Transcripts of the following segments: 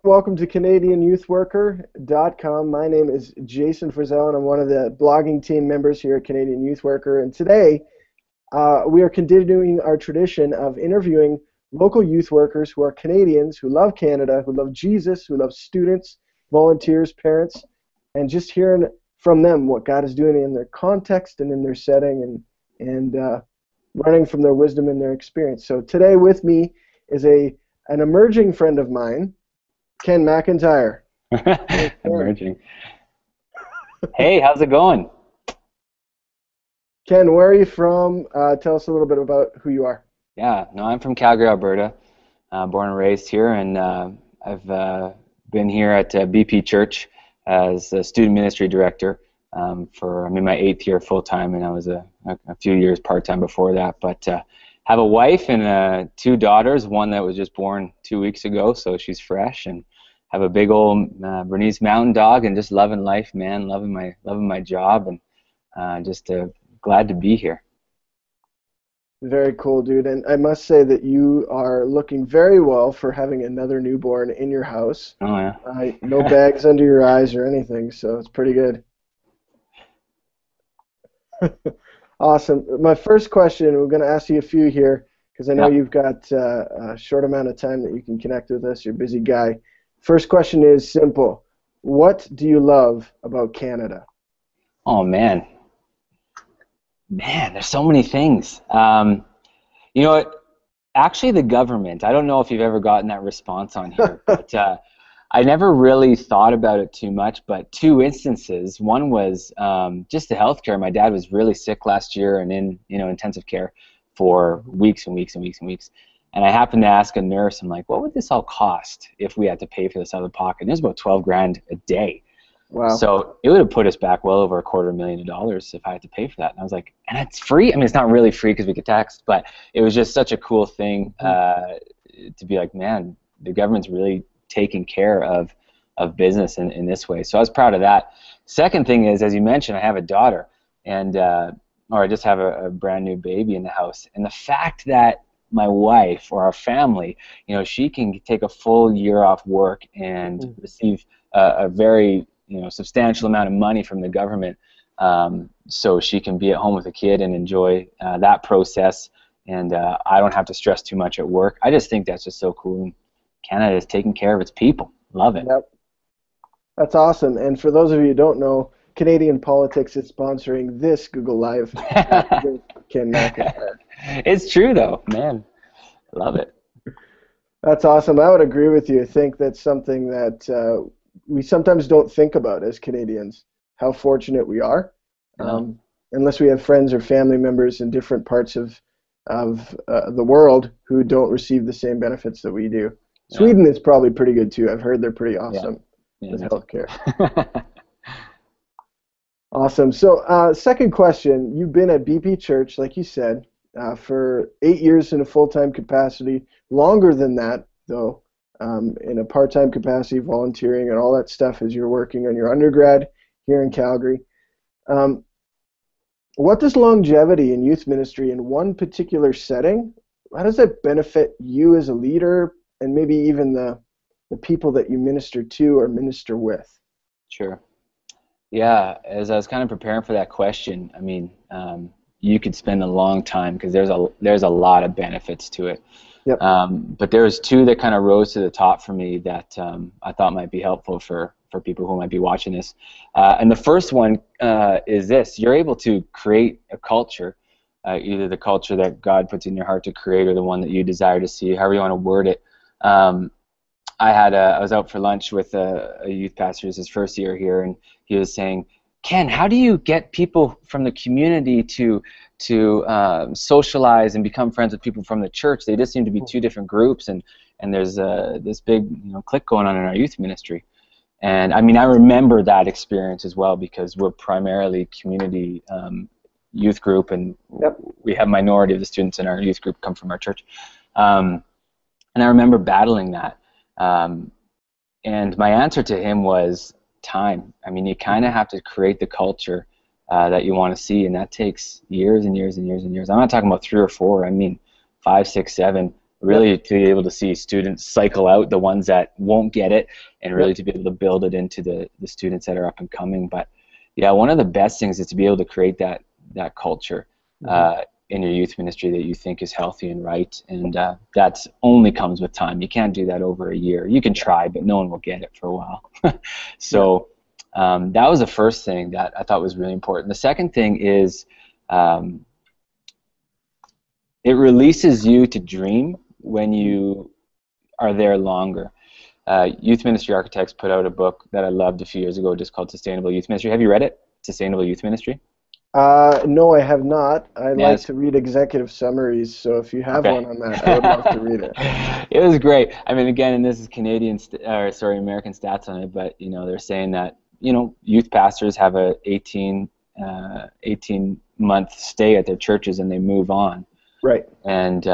Welcome to CanadianYouthWorker.com. My name is Jason Frizzell, and I'm one of the blogging team members here at Canadian Youth Worker. And today, we are continuing our tradition of interviewing local youth workers who are Canadians, who love Canada, who love Jesus, who love students, volunteers, parents, and just hearing from them what God is doing in their context and in their setting, and learning from their wisdom and their experience. So today with me is an emerging friend of mine, Ken McIntyre. Hey, Ken. Emerging. Hey, how's it going? Ken, where are you from? Tell us a little bit about who you are. Yeah, no, I'm from Calgary, Alberta. Born and raised here, and I've been here at BP Church as a student ministry director I'm in my 8th year full time, and I was a few years part time before that. But have a wife and 2 daughters. One that was just born 2 weeks ago, so she's fresh, and have a big old Bernese Mountain Dog, and just loving life, man, loving my job, and just glad to be here. Very cool, dude. And I must say that you are looking very well for having another newborn in your house. Oh yeah. No bags under your eyes or anything, so it's pretty good. Awesome. My first question, we're going to ask you a few here because I know Yeah. you've got a short amount of time that you can connect with us. You're a busy guy. First question is simple. What do you love about Canada? Oh man, there's so many things. You know what? Actually, the government. I don't know if you've ever gotten that response on here, but I never really thought about it too much. But 2 instances. One was just the healthcare. My dad was really sick last year and in intensive care for weeks and weeks and weeks and weeks. And I happened to ask a nurse. I'm like, what would this all cost if we had to pay for this out of pocket? And it was about $12,000 a day. Wow. So it would have put us back well over $250,000 if I had to pay for that. And I was like, and it's free? I mean, it's not really free because we get taxed, but it was just such a cool thing to be like, man, the government's really taking care of business in this way. So I was proud of that. Second thing is, as you mentioned, I have a daughter, and or I just have a brand new baby in the house. And the fact that my wife or our family, she can take a full year off work and receive a very substantial amount of money from the government, so she can be at home with a kid and enjoy that process, and I don't have to stress too much at work. I just think that's just so cool. Canada is taking care of its people. Love it. Yep. That's awesome. And for those of you who don't know, Canadian Politics is sponsoring this Google Live. Ken McIntyre. It's true though, man. Love it. That's awesome. I would agree with you. I think that's something that we sometimes don't think about as Canadians, how fortunate we are. Yeah. Unless we have friends or family members in different parts of the world who don't receive the same benefits that we do. Yeah. Sweden is probably pretty good too. I've heard they're pretty awesome with healthcare. Awesome. So second question, you've been at BP Church, like you said, for 8 years in a full-time capacity, longer than that, though, in a part-time capacity, volunteering and all that stuff as you're working on your undergrad here in Calgary. What does longevity in youth ministry in one particular setting, how does that benefit you as a leader and maybe even the people that you minister to or minister with? Sure. Yeah, as I was kind of preparing for that question, I mean, you could spend a long time because there's a lot of benefits to it. Yep. But there's 2 that kind of rose to the top for me that I thought might be helpful for people who might be watching this. And the first one is this: you're able to create a culture, either the culture that God puts in your heart to create or the one that you desire to see, however you want to word it. I was out for lunch with a youth pastor. It's his first year here, and he was saying, Ken, how do you get people from the community to socialize and become friends with people from the church? They just seem to be 2 different groups, and there's this big clique going on in our youth ministry. And I mean, I remember that experience as well because we're primarily community youth group, and Yep. we have minority of the students in our youth group come from our church. And I remember battling that. And my answer to him was time. I mean, you kind of have to create the culture that you want to see, and that takes years and years and years and years. I'm not talking about 3 or 4. I mean 5, 6, 7, really to be able to see students cycle out the ones that won't get it, and really to be able to build it into the students that are up and coming. But yeah, one of the best things is to be able to create that culture in your youth ministry that you think is healthy and right, and that only comes with time. You can't do that over a year. You can try, but no one will get it for a while. So that was the first thing that I thought was really important. The second thing is it releases you to dream when you are there longer. Youth Ministry Architects put out a book that I loved a few years ago just called Sustainable Youth Ministry. Have you read it? Sustainable Youth Ministry? No, I have not. I like Yes. to read executive summaries, so if you have Okay. one on that, I would love to read it. It was great. I mean, again, and this is American stats on it, but they're saying that youth pastors have a 18-month stay at their churches and they move on. Right. And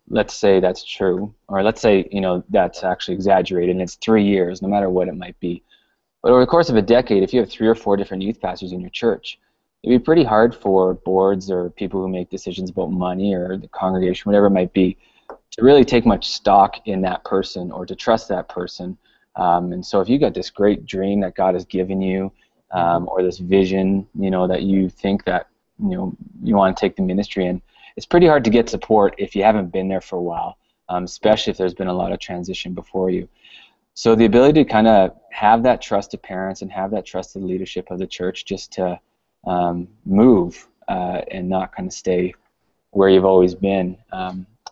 let's say that's true, or let's say that's actually exaggerated, and it's 3 years, no matter what it might be. But over the course of a decade, if you have 3 or 4 different youth pastors in your church, it'd be pretty hard for boards or people who make decisions about money or the congregation, whatever it might be, to really take much stock in that person or to trust that person. And so if you got this great dream that God has given you, or this vision, that you think that you want to take the ministry in, it's pretty hard to get support if you haven't been there for a while, especially if there's been a lot of transition before you. So the ability to kind of have that trust of parents and have that trust of the leadership of the church just to move and not kind of stay where you've always been,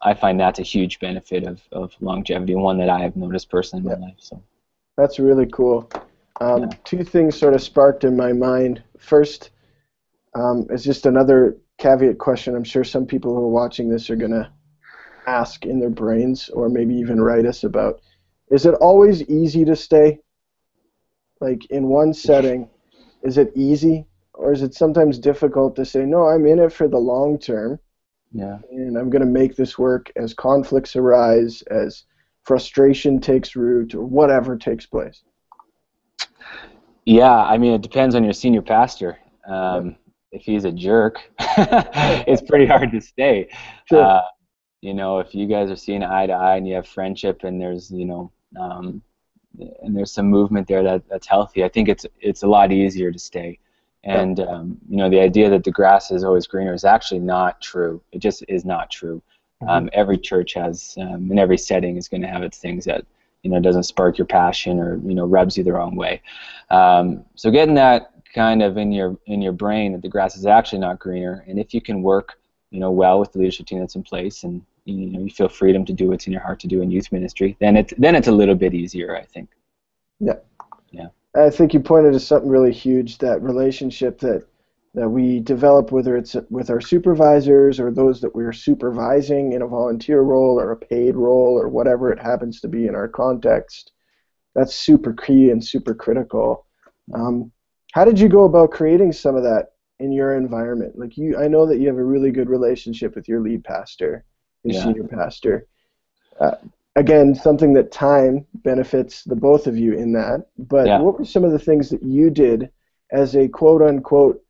I find that's a huge benefit of longevity, and one that I have noticed personally in my life. So that's really cool. 2 things sort of sparked in my mind. First, is just another caveat question I'm sure some people who are watching this are going to ask in their brains, or maybe even write us about. Is it always easy to stay? Like in one setting, is it easy? Or is it sometimes difficult to say, no, I'm in it for the long term, and I'm going to make this work as conflicts arise, as frustration takes root, or whatever takes place? Yeah, I mean, it depends on your senior pastor. If he's a jerk, it's pretty hard to stay. Sure. If you guys are seeing eye to eye and you have friendship and there's, and there's some movement there that's healthy, I think it's a lot easier to stay. And, the idea that the grass is always greener is actually not true. It just is not true. Every church has, in every setting, is going to have its things that, doesn't spark your passion or, rubs you the wrong way. So getting that kind of in your brain that the grass is actually not greener, and if you can work, well with the leadership team that's in place, and, you feel freedom to do what's in your heart to do in youth ministry, then it's a little bit easier, I think. Yeah. I think you pointed to something really huge, that relationship that we develop, whether it's with our supervisors or those that we're supervising in a volunteer role or a paid role or whatever it happens to be in our context. That's super key and super critical. How did you go about creating some of that in your environment? Like I know that you have a really good relationship with your lead pastor, your senior pastor. Again, something that time benefits the both of you in that. But what were some of the things that you did as a quote-unquote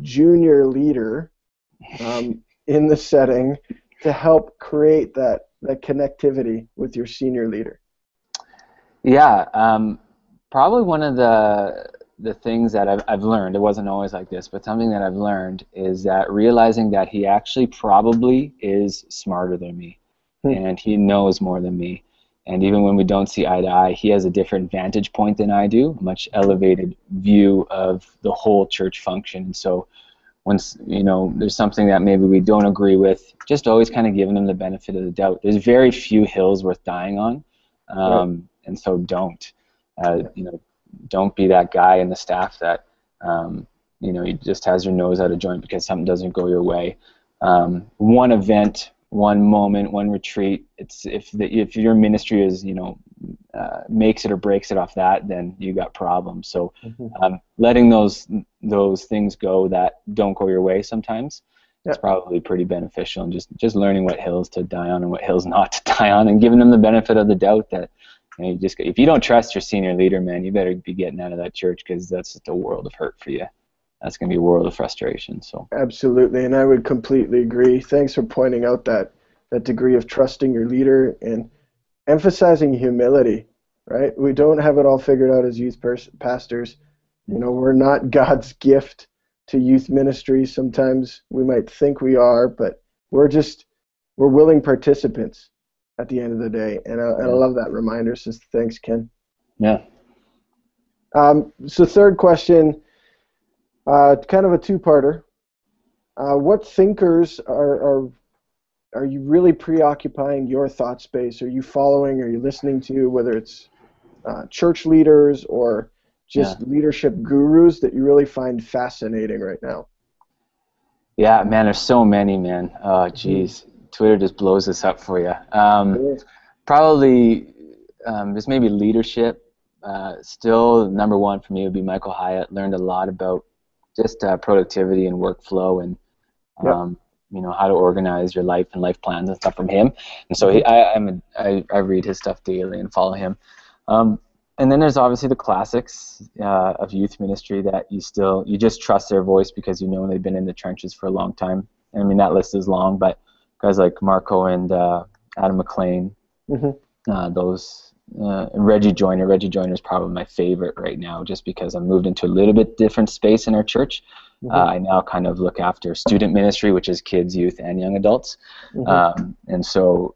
junior leader in the setting to help create that connectivity with your senior leader? Yeah, probably one of the things that I've learned, it wasn't always like this, but something that I've learned is that realizing that he actually probably is smarter than me. And he knows more than me. And even when we don't see eye to eye, he has a different vantage point than I do, a much elevated view of the whole church function. And so once, there's something that maybe we don't agree with, just always kind of giving them the benefit of the doubt. There's very few hills worth dying on. And so don't be that guy in the staff that, he just has your nose out of joint because something doesn't go your way. One event, one moment, one retreat, if your ministry is, makes it or breaks it off that, then you got problems. So letting those things go that don't go your way sometimes, it's probably pretty beneficial, and just learning what hills to die on and what hills not to die on, and giving them the benefit of the doubt that, if you don't trust your senior leader, man, you better be getting out of that church, because that's just a world of hurt for you. That's going to be a world of frustration. So absolutely, and I would completely agree. Thanks for pointing out that that degree of trusting your leader and emphasizing humility, right? We don't have it all figured out as youth pastors. You know, we're not God's gift to youth ministry. Sometimes we might think we are, but we're willing participants at the end of the day. And I love that reminder. So thanks, Ken. Yeah. So third question, kind of a two-parter. What thinkers are you really preoccupying your thought space? Are you following? Are you listening to, whether it's church leaders or just leadership gurus that you really find fascinating right now? Yeah, man, there's so many, man. Oh, geez. Twitter just blows this up for you. Probably just maybe leadership. Still, number one for me would be Michael Hyatt. Learned a lot about just productivity and workflow and you know, how to organize your life and life plans and stuff from him. And so I read his stuff daily and follow him. And then there's obviously the classics of youth ministry that you just trust their voice because you know they've been in the trenches for a long time. I mean, that list is long, but guys like Marco and Adam McLean, those, and Reggie Joyner. Reggie Joyner is probably my favorite right now just because I moved into a little bit different space in our church. I now kind of look after student ministry, which is kids, youth, and young adults. And so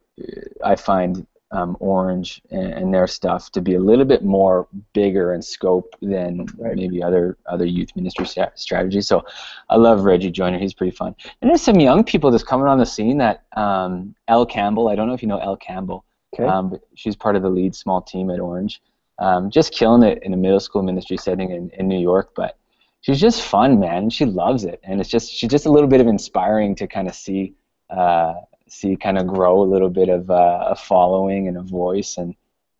I find Orange and their stuff to be a little bit more bigger in scope than maybe other youth ministry strategies. So I love Reggie Joyner. He's pretty fun. And there's some young people just coming on the scene that Elle Campbell, I don't know if you know Elle Campbell, but she's part of the lead small team at Orange. Just killing it in a middle school ministry setting in New York, but she's just fun, man. She loves it, and she's just a little bit of inspiring to kind of see kind of grow a little bit of a following and a voice, and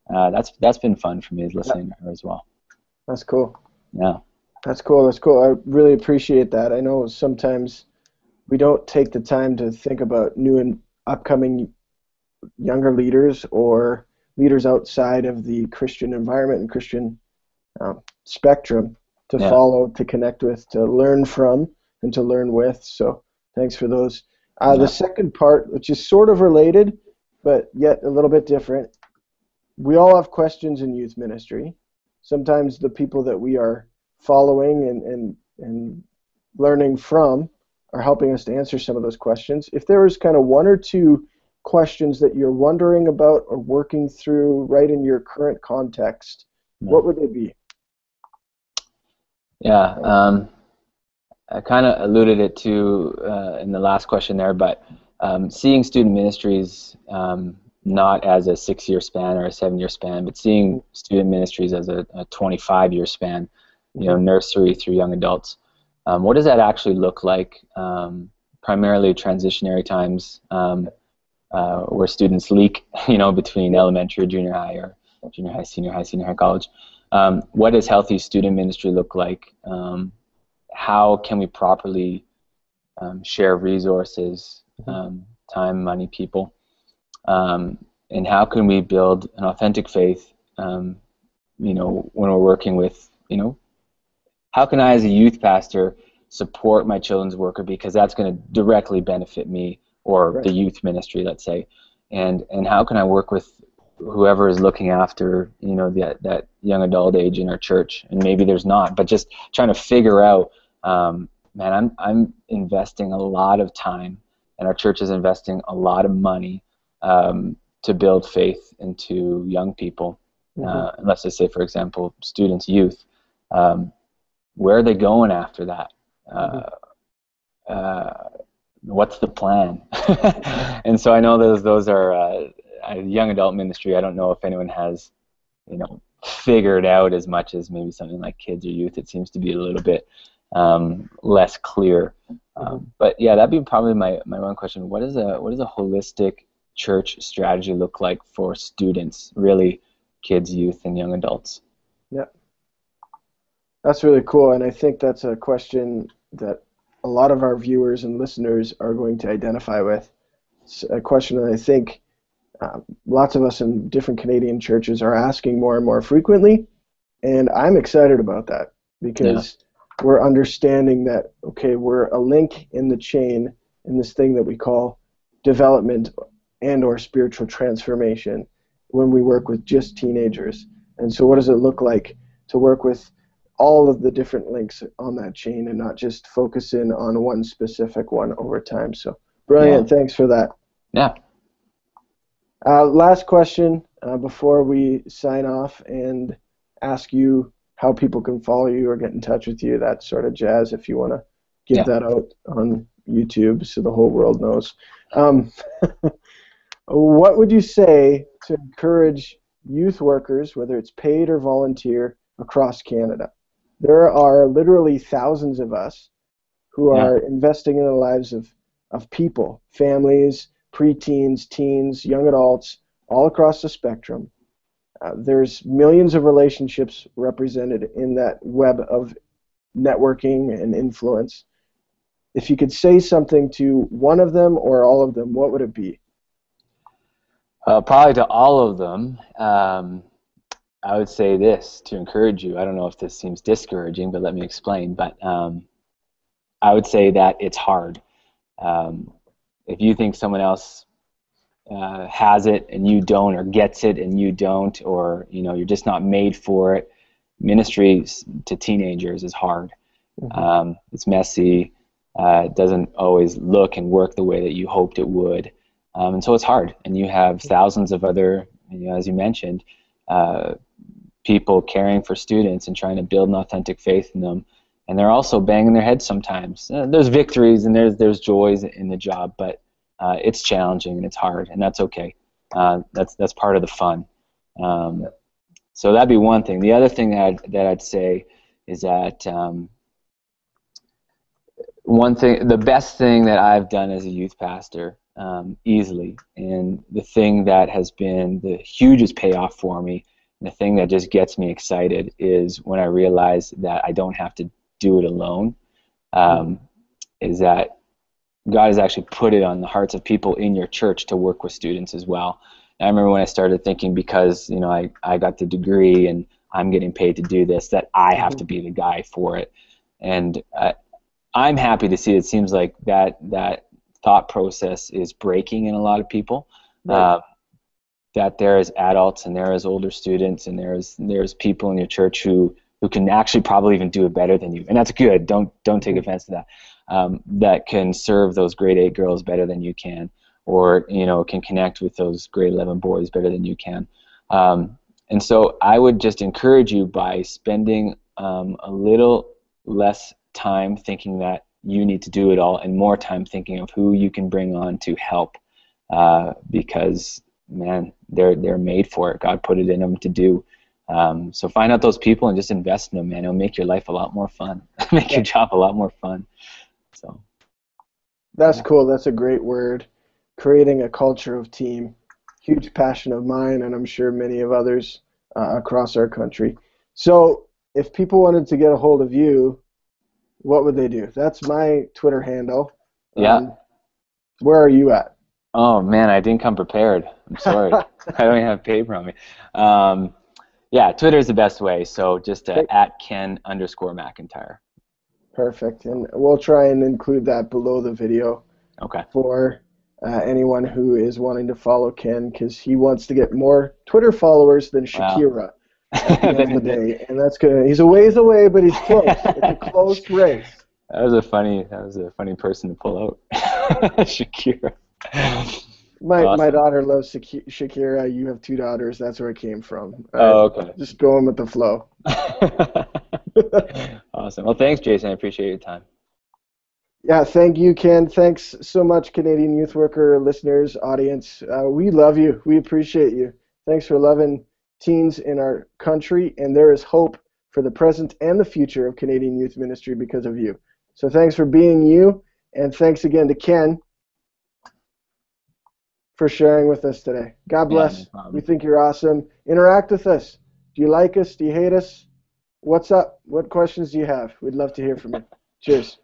that's been fun for me listening to her as well. That's cool. Yeah, that's cool. I really appreciate that. I know sometimes we don't take the time to think about new and upcoming younger leaders or leaders outside of the Christian environment and Christian spectrum to follow, to connect with, to learn from, and to learn with. So thanks for those. The second part, which is sort of related, but yet a little bit different. We all have questions in youth ministry. Sometimes the people that we are following and learning from are helping us to answer some of those questions. If there was kind of one or two questions that you're wondering about or working through right in your current context, what would they be? Yeah, I kind of alluded it to in the last question there, but seeing student ministries not as a 6-year span or a 7-year span, but seeing student ministries as a 25-year span, you know, nursery through young adults. What does that actually look like? Primarily transitionary times where students leak, you know, between elementary or junior high, or junior high, senior high, college. What does healthy student ministry look like? How can we properly share resources, time, money, people? And how can we build an authentic faith, you know, when we're working with, you know, how can I as a youth pastor support my children's worker, because that's going to directly benefit me or the youth ministry, let's say, and how can I work with whoever is looking after, you know, that young adult age in our church? And maybe there's not, but just trying to figure out, man, I'm investing a lot of time, and our church is investing a lot of money to build faith into young people. Let's just say, for example, students, youth. Where are they going after that? What's the plan? And so I know those are young adult ministry. I don't know if anyone has, you know, figured out as much as maybe something like kids or youth. It seems to be a little bit less clear. But yeah, that'd be probably my one question. What is a holistic church strategy look like for students, really kids, youth, and young adults? Yeah, that's really cool, and I think that's a question that a lot of our viewers and listeners are going to identify with. It's a question that I think lots of us in different Canadian churches are asking more and more frequently, and I'm excited about that because we're understanding that, okay, we're a link in the chain in this thing that we call development and or spiritual transformation when we work with just teenagers. And so what does it look like to work with all of the different links on that chain and not just focus in on one specific one over time? So brilliant. Yeah. Thanks for that. Yeah. Last question before we sign off and ask you how people can follow you or get in touch with you, that sort of jazz, if you want to give that out on YouTube so the whole world knows. What would you say to encourage youth workers, whether it's paid or volunteer, across Canada? There are literally thousands of us who are investing in the lives of people, families, preteens, teens, young adults, all across the spectrum. There's millions of relationships represented in that web of networking and influence. If you could say something to one of them or all of them, what would it be? Probably to all of them. I would say this to encourage you. I don't know if this seems discouraging, but let me explain. But I would say that it's hard. If you think someone else has it and you don't, or gets it and you don't, or you're just not made for it, ministry to teenagers is hard. Mm-hmm. It's messy. It doesn't always look and work the way that you hoped it would, and so it's hard. And you have thousands of other, as you mentioned, people caring for students and trying to build an authentic faith in them, and they're also banging their heads sometimes. There's victories and there's joys in the job, but it's challenging and it's hard, and that's okay. That's part of the fun. So that'd be one thing. The other thing that I'd say is that the best thing that I've done as a youth pastor, easily, and the thing that has been the hugest payoff for me, and the thing that just gets me excited, is when I realize that I don't have to do it alone, is that God has actually put it on the hearts of people in your church to work with students as well. And I remember when I started thinking, because I got the degree and I'm getting paid to do this, that I have to be the guy for it. And I'm happy to see it seems like that thought process is breaking in a lot of people. Right. That there is adults and there is older students and there's people in your church who can actually probably even do it better than you, and that's good. Don't take offense to that. That can serve those grade 8 girls better than you can, or can connect with those grade 11 boys better than you can. And so I would just encourage you, by spending a little less time thinking that you need to do it all, and more time thinking of who you can bring on to help, because man, they're made for it. God put it in them to do. So find out those people and just invest in them, man. It'll make your life a lot more fun. Make your job a lot more fun. So that's cool. That's a great word. Creating a culture of team. Huge passion of mine, and I'm sure many of others across our country. So if people wanted to get a hold of you, what would they do? That's my Twitter handle. Yeah. Where are you at? Oh man, I didn't come prepared. I'm sorry. I don't even have paper on me. Yeah, Twitter is the best way. So just at Ken_McIntyre. Perfect. And we'll try and include that below the video. Okay. For anyone who is wanting to follow Ken, because he wants to get more Twitter followers than Shakira at the end of the day. And that's good. He's a ways away, but he's close. It's a close race. That was a funny person to pull out. Shakira. My daughter loves Shakira. You have 2 daughters. That's where it came from. Okay. Just going with the flow. Awesome. Well, thanks, Jason. I appreciate your time. Yeah, thank you, Ken. Thanks so much, Canadian Youth Worker listeners, audience. We love you. We appreciate you. Thanks for loving teens in our country, and there is hope for the present and the future of Canadian youth ministry because of you. So thanks for being you, and thanks again to Ken for sharing with us today. God bless. Yeah, no problem. We think you're awesome. Interact with us. Do you like us? Do you hate us? What's up? What questions do you have? We'd love to hear from you. Cheers.